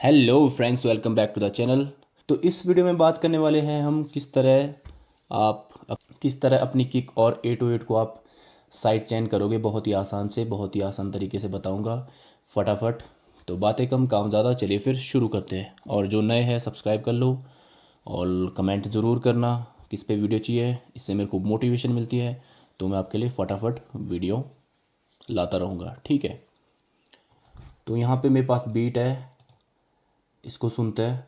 Hello friends, welcome back to the channel. तो इस video में बात करने वाले हैं हम किस तरह अपनी किक और 808 को आप साइड चेन करोगे। बहुत ही आसान से, बहुत ही आसान तरीके से बताऊंगा फटाफट। तो बातें कम काम ज़्यादा, चलिए फिर शुरू करते हैं। और जो नए हैं सब्सक्राइब कर लो और कमेंट ज़रूर करना किस पे वीडियो चाहिए, इससे मेरे को मोटिवेशन मिलती है। तो मैं आपके लिए फटाफट वीडियो लाता रहूँगा, ठीक है। तो यहाँ पे मेरे पास बीट है, इसको सुनते हैं।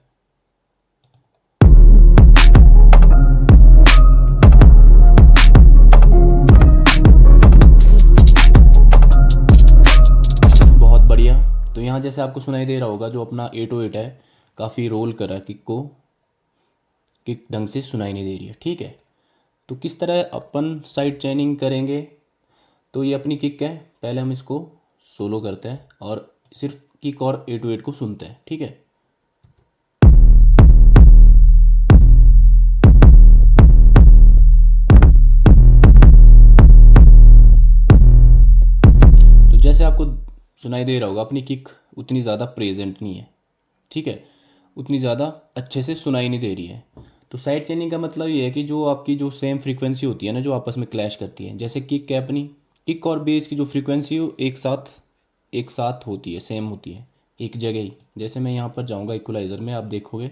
बहुत बढ़िया। तो यहाँ जैसे आपको सुनाई दे रहा होगा, जो अपना 808 है काफ़ी रोल कर रहा है किक ढंग से सुनाई नहीं दे रही है, ठीक है। तो किस तरह अपन साइड चेनिंग करेंगे। तो ये अपनी किक है, पहले हम इसको सोलो करते हैं और सिर्फ किक और 808 को सुनते हैं, ठीक है। तो जैसे आपको सुनाई दे रहा होगा, अपनी किक उतनी ज़्यादा प्रेजेंट नहीं है, ठीक है, उतनी ज़्यादा अच्छे से सुनाई नहीं दे रही है। तो साइड चेनिंग का मतलब ये है कि जो आपकी जो सेम फ्रीक्वेंसी होती है ना, जो आपस में क्लैश करती है, जैसे किक है अपनी, किक और बेस की जो फ्रीक्वेंसी हो एक साथ होती है, सेम होती है, एक जगह ही। जैसे मैं यहाँ पर जाऊँगा इक्वलाइज़र में, आप देखोगे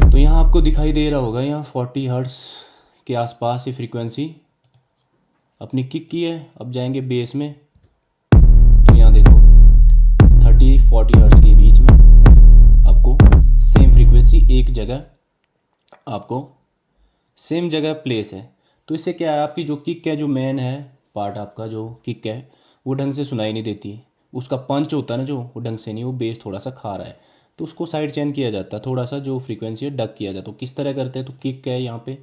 तो यहाँ आपको दिखाई दे रहा होगा, यहाँ 40 हर्ट्स के आसपास ये फ्रीक्वेंसी अपनी किक की है। अब जाएंगे बेस में, तो यहाँ देखो 30-40 हर्ट्ज के बीच में आपको सेम फ्रीक्वेंसी एक जगह, आपको सेम जगह प्लेस है। तो इससे क्या है, आपकी जो किक है, जो मेन है पार्ट, आपका जो किक है वो ढंग से सुनाई नहीं देती। उसका पंच होता है ना, जो वो ढंग से नहीं, वो बेस थोड़ा सा खा रहा है, तो उसको साइड चेन किया जाता है, थोड़ा सा जो फ्रीक्वेंसी है डक किया जाता है। तो किस तरह करते हैं, तो किक है यहाँ पे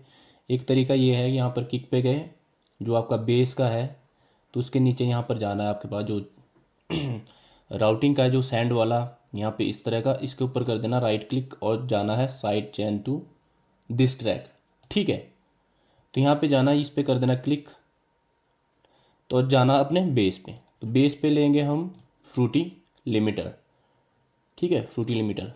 एक तरीका ये है, यहाँ पर किक पे गए, जो आपका बेस का है, तो उसके नीचे यहाँ पर जाना है आपके पास जो राउटिंग का है, जो सैंड वाला यहाँ पे इस तरह का, इसके ऊपर कर देना राइट क्लिक और जाना है side chain to this track, ठीक है। तो यहाँ पे जाना है, इस पे कर देना क्लिक, तो जाना अपने बेस पे। तो बेस पे लेंगे हम फ्रूटी लिमिटर, ठीक है, फ्रूटी लिमिटर।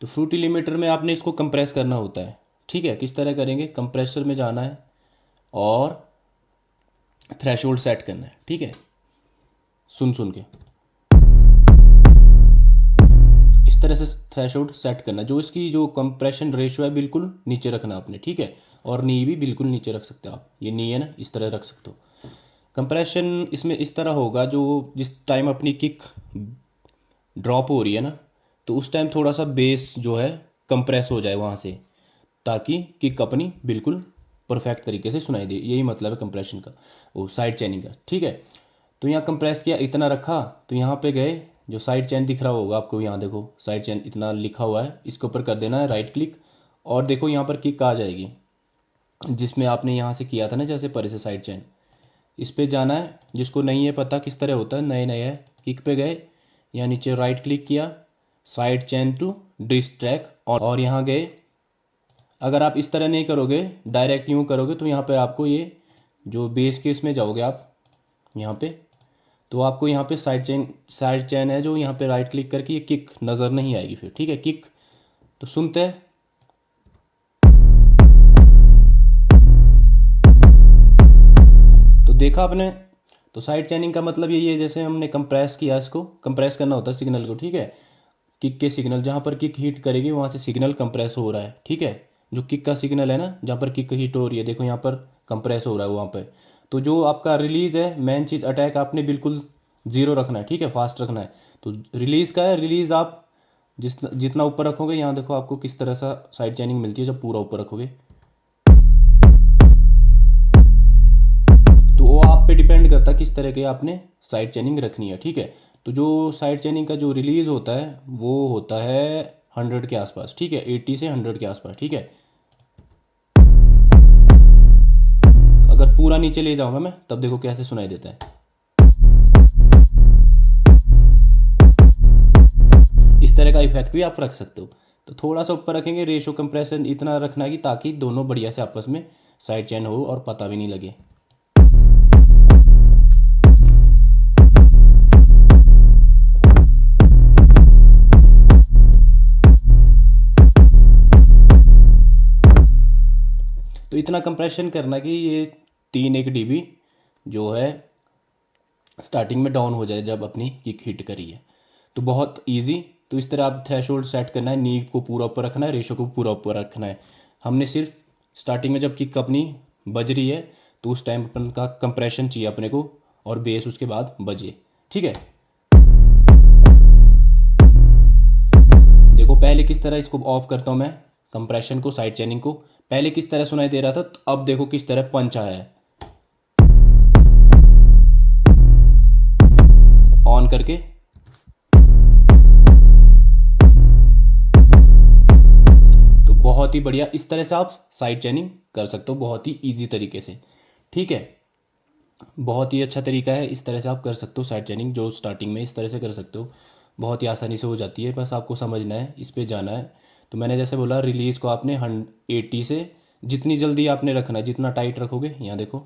तो फ्रूटी लिमिटर में आपने इसको कंप्रेस करना होता है, ठीक है। किस तरह करेंगे, कंप्रेसर में जाना है और थ्रेशोल्ड सेट करना है, ठीक है, सुन सुन के इस तरह से थ्रेशोल्ड सेट करना है। जो इसकी जो कंप्रेशन रेशियो है बिल्कुल नीचे रखना आपने, ठीक है। और नी भी बिल्कुल नीचे रख सकते हो आप, ये नी है ना, इस तरह रख सकते हो। कंप्रेशन इसमें इस तरह होगा, जो जिस टाइम अपनी किक ड्रॉप हो रही है ना, तो उस टाइम थोड़ा सा बेस जो है कंप्रेस हो जाए वहाँ से, ताकि किक अपनी बिल्कुल परफेक्ट तरीके से सुनाई दे। यही मतलब है कंप्रेशन का, वो साइड चेनिंग का, ठीक है। तो यहाँ कंप्रेस किया, इतना रखा, तो यहाँ पे गए, जो साइड चेन दिख रहा होगा आपको, यहाँ देखो साइड चेन इतना लिखा हुआ है, इसके ऊपर कर देना है राइट क्लिक, और देखो यहाँ पर किक आ जाएगी, जिसमें आपने यहाँ से किया था ना, जैसे परे से साइड चेन, इस पे जाना है। जिसको नहीं है पता किस तरह होता है, नए नए है, किक पे गए, यहाँ नीचे राइट क्लिक किया, side chain to this track, और यहाँ गए। अगर आप इस तरह नहीं करोगे, डायरेक्ट यूँ करोगे, तो यहाँ पे आपको ये जो बेस के इसमें जाओगे आप यहाँ पे, तो आपको यहाँ पे साइड चेन है जो यहाँ पे राइट क्लिक करके ये किक नज़र नहीं आएगी फिर, ठीक है। किक तो सुनते हैं, तो देखा आपने। तो साइड चेनिंग का मतलब यही है, जैसे हमने कंप्रेस किया, इसको कंप्रेस करना होता है सिग्नल को, ठीक है। किक के सिग्नल जहाँ पर किक हिट करेगी वहाँ से सिग्नल कंप्रेस हो रहा है, ठीक है। जो किक का सिग्नल है ना, जहाँ पर किक हिट हो रही है, देखो यहाँ पर कंप्रेस हो रहा है वहाँ पर। तो जो आपका रिलीज़ है, मेन चीज़ अटैक आपने बिल्कुल ज़ीरो रखना है, ठीक है, फास्ट रखना है। तो रिलीज़ का है, रिलीज़ आप जितना ऊपर रखोगे, यहाँ देखो आपको किस तरह सा साइड चेनिंग मिलती है जब पूरा ऊपर रखोगे। तो वो आप पे डिपेंड करता है किस तरह के आपने साइड चेनिंग रखनी है, ठीक है। तो जो साइड चेनिंग का जो रिलीज़ होता है वो होता है 100 के आसपास, ठीक है, 80 से 100 के आसपास, ठीक है। अगर पूरा नीचे ले जाऊंगा मैं, तब देखो कैसे सुनाई देता है। इस तरह का इफेक्ट भी आप रख सकते हो। तो थोड़ा सा ऊपर रखेंगे, रेशो कंप्रेशन इतना रखना है कि ताकि दोनों बढ़िया से आपस में साइड चेन हो और पता भी नहीं लगे। इतना कंप्रेशन करना कि ये 3 dB जो है स्टार्टिंग में डाउन हो जाए जब अपनी किक हिट करी है। तो बहुत इजी। तो इस तरह आप थ्रेशोल्ड सेट करना है, नी को पूरा ऊपर रखना है, रेशो को पूरा ऊपर रखना है। हमने सिर्फ स्टार्टिंग में जब किक अपनी बज रही है तो उस टाइम अपन का कंप्रेशन चाहिए अपने को, और बेस उसके बाद बजे। ठीक है, देखो पहले किस तरह इसको ऑफ करता हूँ मैं, कंप्रेशन को, साइड चैनिंग को। पहले किस तरह सुनाई दे रहा था, तो अब देखो किस तरह पंच आया है। ऑन करके तो बहुत ही बढ़िया, इस तरह से आप साइड चैनिंग कर सकते हो बहुत ही इजी तरीके से। ठीक है, बहुत ही अच्छा तरीका है, इस तरह से आप कर सकते हो साइड चैनिंग, जो स्टार्टिंग में इस तरह से कर सकते हो, बहुत ही आसानी से हो जाती है। बस आपको समझना है, इस पे जाना है। तो मैंने जैसे बोला, रिलीज़ को आपने 80 से जितनी जल्दी आपने रखना है, जितना टाइट रखोगे, यहाँ देखो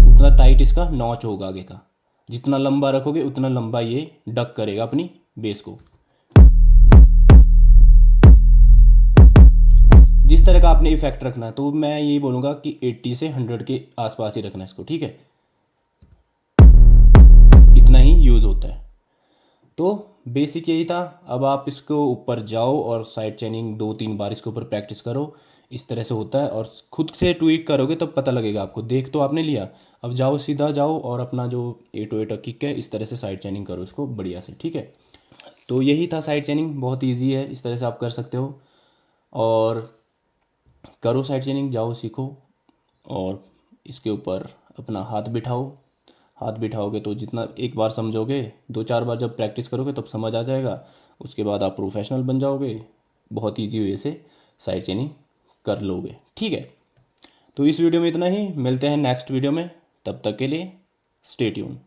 उतना टाइट इसका नॉच होगा आगे का। जितना लंबा रखोगे उतना लंबा ये डक करेगा अपनी बेस को। जिस तरह का आपने इफेक्ट रखना है, तो मैं यही बोलूँगा कि 80 से 100 के आसपास ही रखना है इसको। ठीक है, इतना ही यूज़ होता है। तो बेसिक यही था। अब आप इसको ऊपर जाओ और साइड चेनिंग 2-3 बार इसके ऊपर प्रैक्टिस करो, इस तरह से होता है। और खुद से ट्वीक करोगे तब पता लगेगा आपको। देख तो आपने लिया, अब जाओ सीधा जाओ और अपना जो 808 किक है इस तरह से साइड चेनिंग करो इसको बढ़िया से। ठीक है, तो यही था साइड चेनिंग, बहुत ईजी है, इस तरह से आप कर सकते हो। और करो साइड चेनिंग, जाओ सीखो और इसके ऊपर अपना हाथ बिठाओ। हाथ बिठाओगे तो जितना एक बार समझोगे, 2-4 बार जब प्रैक्टिस करोगे तब समझ आ जाएगा। उसके बाद आप प्रोफेशनल बन जाओगे, बहुत ईजी वे से साइड चेनिंग कर लोगे। ठीक है, तो इस वीडियो में इतना ही, मिलते हैं नेक्स्ट वीडियो में, तब तक के लिए स्टे ट्यून।